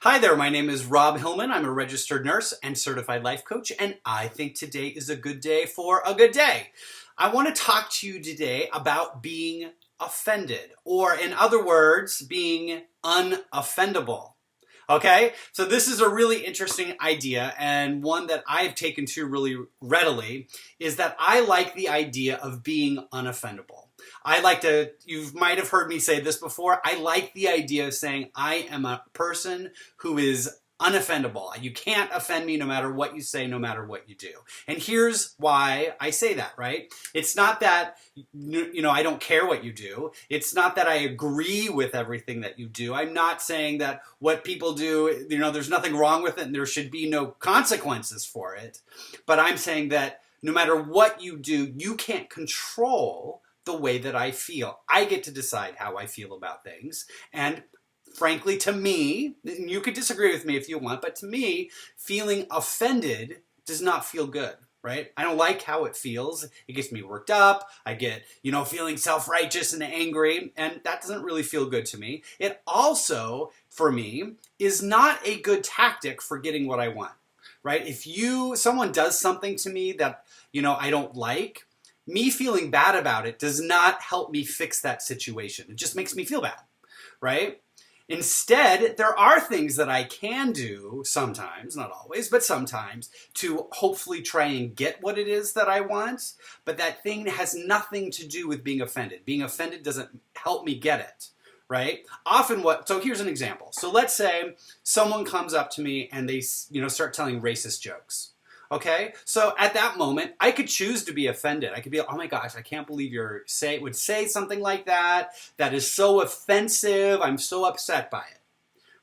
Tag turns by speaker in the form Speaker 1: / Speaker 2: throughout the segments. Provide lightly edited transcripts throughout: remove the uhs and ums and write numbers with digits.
Speaker 1: Hi there, my name is Robb Hillman. I'm a registered nurse and certified life coach, and I think today is a good day for a good day. I want to talk to you today about being offended, or in other words, being unoffendable. Okay, so this is a really interesting idea, and one that I've taken to really readily is that I like the idea of being unoffendable. You might have heard me say this before, I like the idea of saying I am a person who is unoffendable. You can't offend me no matter what you say, no matter what you do. And here's why I say that, right? It's not that, I don't care what you do. It's not that I agree with everything that you do. I'm not saying that what people do, there's nothing wrong with it and there should be no consequences for it. But I'm saying that no matter what you do, you can't control the way that I feel. I get to decide how I feel about things. And frankly, to me, you could disagree with me if you want, but to me, feeling offended does not feel good, right? I don't like how it feels. It gets me worked up. I get, feeling self-righteous and angry, and that doesn't really feel good to me. It also, for me, is not a good tactic for getting what I want, right? If someone does something to me that, I don't like, me feeling bad about it does not help me fix that situation. It just makes me feel bad, right? Instead, there are things that I can do sometimes, not always, but sometimes, to hopefully try and get what it is that I want, but that thing has nothing to do with being offended. Being offended doesn't help me get it, right? So here's an example. So let's say someone comes up to me and they, start telling racist jokes. Okay, so at that moment, I could choose to be offended. I could be like, oh my gosh, I can't believe would say something like that. That is so offensive. I'm so upset by it,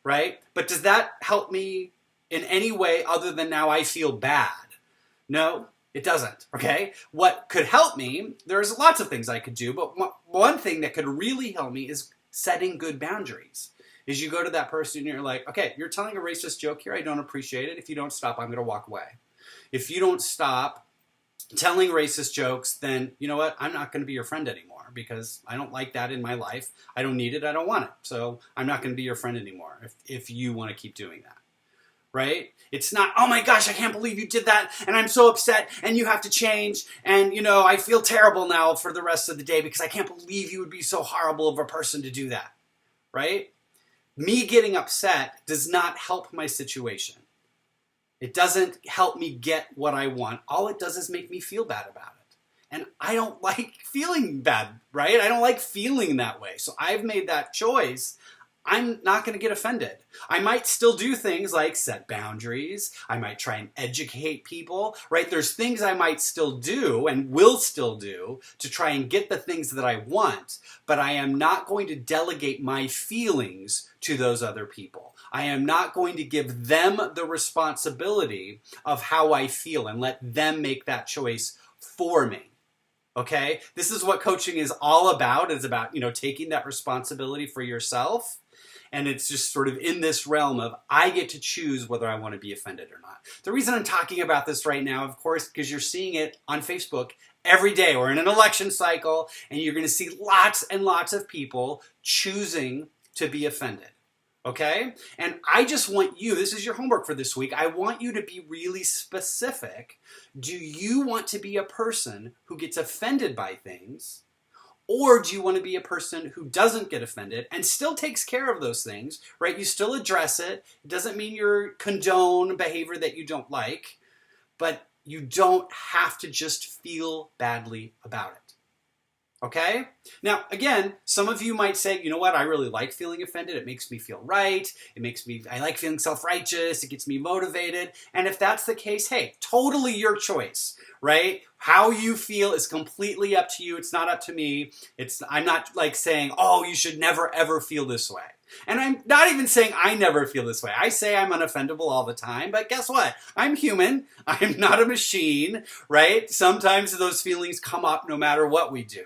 Speaker 1: right? But does that help me in any way other than now I feel bad? No, it doesn't, okay? What could help me, there's lots of things I could do, but one thing that could really help me is setting good boundaries. Is you go to that person and you're like, okay, you're telling a racist joke here. I don't appreciate it. If you don't stop, I'm going to walk away. If you don't stop telling racist jokes, then you know what? I'm not going to be your friend anymore because I don't like that in my life. I don't need it. I don't want it. So I'm not going to be your friend anymore if you want to keep doing that. Right? It's not, oh my gosh, I can't believe you did that and I'm so upset and you have to change and, I feel terrible now for the rest of the day because I can't believe you would be so horrible of a person to do that. Right? Me getting upset does not help my situation. It doesn't help me get what I want. All it does is make me feel bad about it. And I don't like feeling bad, right? I don't like feeling that way. So I've made that choice. I'm not going to get offended. I might still do things like set boundaries. I might try and educate people, right? There's things I might still do and will still do to try and get the things that I want, but I am not going to delegate my feelings to those other people. I am not going to give them the responsibility of how I feel and let them make that choice for me. Okay? This is what coaching is all about. It's about, taking that responsibility for yourself. And it's just sort of in this realm of I get to choose whether I want to be offended or not. The reason I'm talking about this right now, of course, because you're seeing it on Facebook every day. We're in an election cycle, and you're going to see lots and lots of people choosing to be offended. Okay? And I just want you, this is your homework for this week, I want you to be really specific. Do you want to be a person who gets offended by things? Or do you want to be a person who doesn't get offended and still takes care of those things, right? You still address it. It doesn't mean you condone behavior that you don't like, but you don't have to just feel badly about it. Okay? Now, again, some of you might say, you know what, I really like feeling offended. It makes me feel right. I like feeling self-righteous. It gets me motivated. And if that's the case, hey, totally your choice, right? How you feel is completely up to you. It's not up to me. I'm not like saying, oh, you should never, ever feel this way. And I'm not even saying I never feel this way. I say I'm unoffendable all the time, but guess what? I'm human. I'm not a machine, right? Sometimes those feelings come up no matter what we do.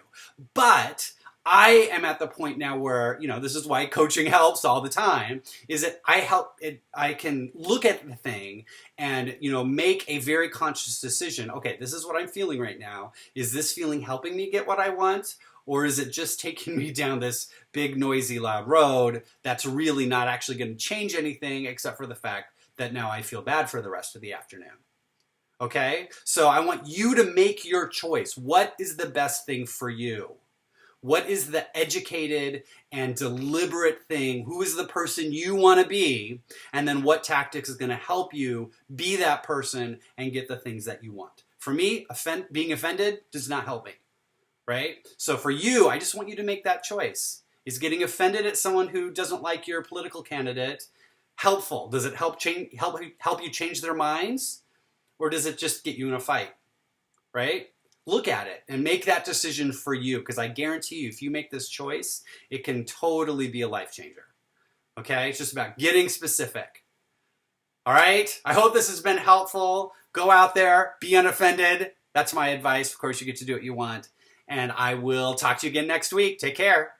Speaker 1: But I am at the point now where, this is why coaching helps all the time, is that I can look at the thing and, make a very conscious decision. Okay, this is what I'm feeling right now. Is this feeling helping me get what I want? Or is it just taking me down this big, noisy, loud road that's really not actually going to change anything except for the fact that now I feel bad for the rest of the afternoon? Okay? So I want you to make your choice. What is the best thing for you? What is the educated and deliberate thing? Who is the person you want to be? And then what tactics is going to help you be that person and get the things that you want? For me, being offended does not help me, right? So for you, I just want you to make that choice. Is getting offended at someone who doesn't like your political candidate helpful? Does it help you change their minds? Or does it just get you in a fight, right? Look at it and make that decision for you, because I guarantee you, if you make this choice, it can totally be a life changer. Okay? It's just about getting specific. All right? I hope this has been helpful. Go out there, be unoffended. That's my advice. Of course, you get to do what you want. And I will talk to you again next week. Take care.